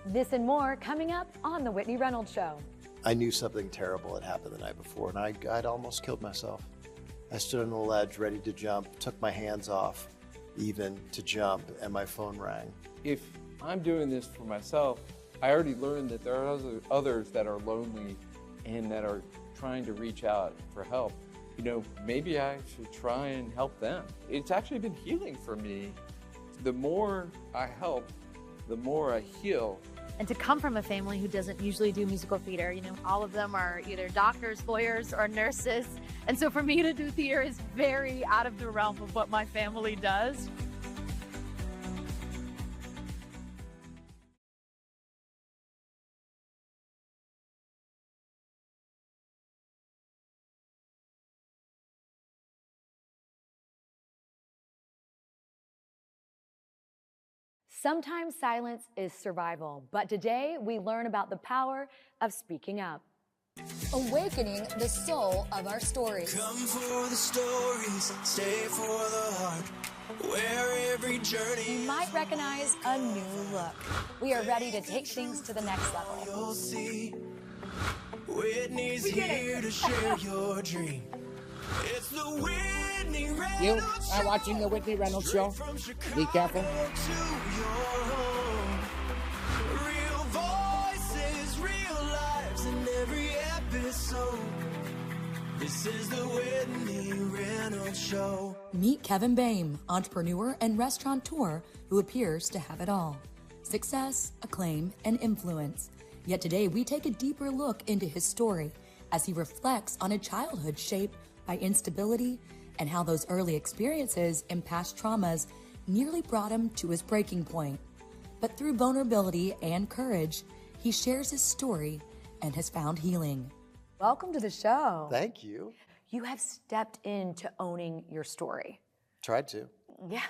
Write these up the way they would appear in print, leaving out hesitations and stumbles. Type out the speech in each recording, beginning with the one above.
This and more coming up on The Whitney Reynolds Show. I knew something terrible had happened the night before, and I'd almost killed myself. I stood on the ledge ready to jump, took my hands off even to jump, and my phone rang. If I'm doing this for myself, I already learned that there are others that are lonely and that are trying to reach out for help. You know, maybe I should try and help them. It's actually been healing for me. The more I help, the more I heal. And to come from a family who doesn't usually do musical theater, you know, all of them are either doctors, lawyers, or nurses. And so for me to do theater is very out of the realm of what my family does. Sometimes silence is survival, but today we learn about the power of speaking up. Awakening the soul of our stories. Come for the stories, stay for the heart, where every journey. You might recognize a new look. We are ready to take things to the next level. You'll see, Whitney's here to share your dream. It's the Whitney Reynolds You are watching the Whitney Reynolds Show. Be careful. Real voices, real lives in every episode. This is the Whitney Reynolds Show. Meet Kevin Boehm, entrepreneur and restaurateur who appears to have it all. Success, acclaim, and influence. Yet today we take a deeper look into his story as he reflects on a childhood shaped by instability and how those early experiences and past traumas nearly brought him to his breaking point. But through vulnerability and courage, he shares his story and has found healing. Welcome to the show. Thank you. You have stepped into owning your story. Tried to. Yeah,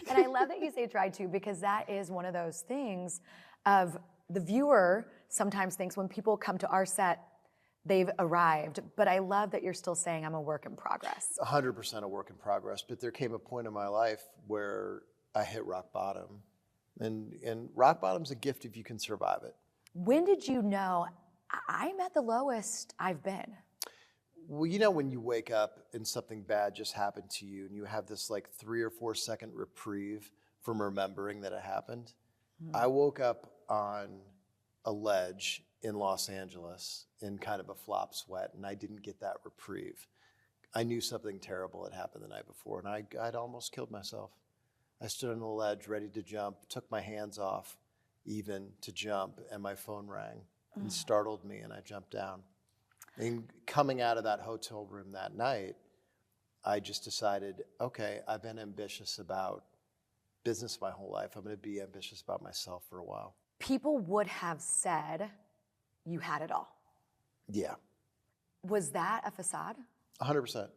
and I love that you say try to, because that is one of those things of the viewer sometimes thinks when people come to our set, they've arrived, but I love that you're still saying I'm a work in progress. 100% a work in progress, but there came a point in my life where I hit rock bottom. And rock bottom's a gift if you can survive it. When did you know I'm at the lowest I've been? Well, you know when you wake up and something bad just happened to you and you have this like 3 or 4 second reprieve from remembering that it happened? I woke up on a ledge in Los Angeles in kind of a flop sweat, and I didn't get that reprieve. I knew something terrible had happened the night before, and I'd almost killed myself. I stood on the ledge ready to jump, took my hands off even to jump, and my phone rang and startled me, and I jumped down. And coming out of that hotel room that night, I just decided, okay, I've been ambitious about business my whole life. I'm going to be ambitious about myself for a while. People would have said you had it all. Yeah. Was that a facade? 100%.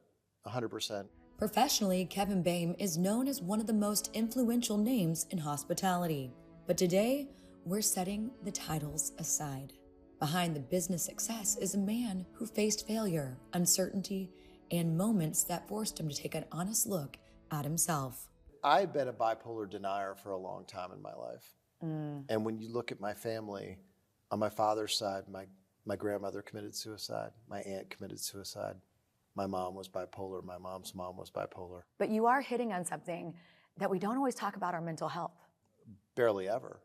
100%. Professionally, Kevin Boehm is known as one of the most influential names in hospitality. But today, we're setting the titles aside. Behind the business success is a man who faced failure, uncertainty, and moments that forced him to take an honest look at himself. I've been a bipolar denier for a long time in my life. And when you look at my family, on my father's side, my grandmother committed suicide. My aunt committed suicide. My mom was bipolar. My mom's mom was bipolar. But you are hitting on something that we don't always talk about, our mental health. Barely ever.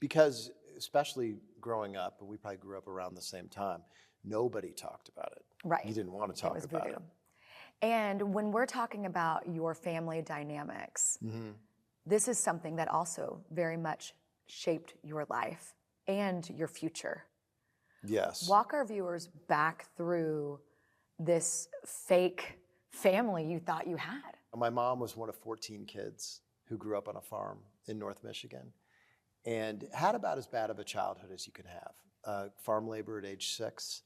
Because especially growing up, and we probably grew up around the same time, nobody talked about it. Right. You didn't want to talk about it. And when we're talking about your family dynamics, this is something that also very much shaped your life and your future. Yes. Walk our viewers back through this fake family you thought you had. My mom was one of 14 kids who grew up on a farm in North Michigan and had about as bad of a childhood as you can have. Farm labor at age 6,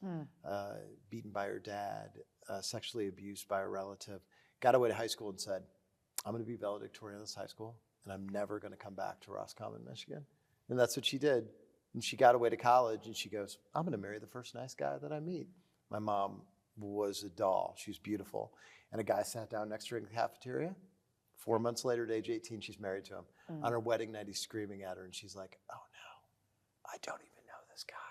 beaten by her dad, sexually abused by a relative. Got away to high school and said, I'm going to be valedictorian of this high school, and I'm never going to come back to Roscommon, Michigan. And that's what she did. And she got away to college, and she goes, I'm going to marry the first nice guy that I meet. My mom was a doll. She was beautiful. And a guy sat down next to her in the cafeteria. 4 months later, at age 18, she's married to him. On her wedding night, he's screaming at her, and she's like, oh no, I don't even know this guy.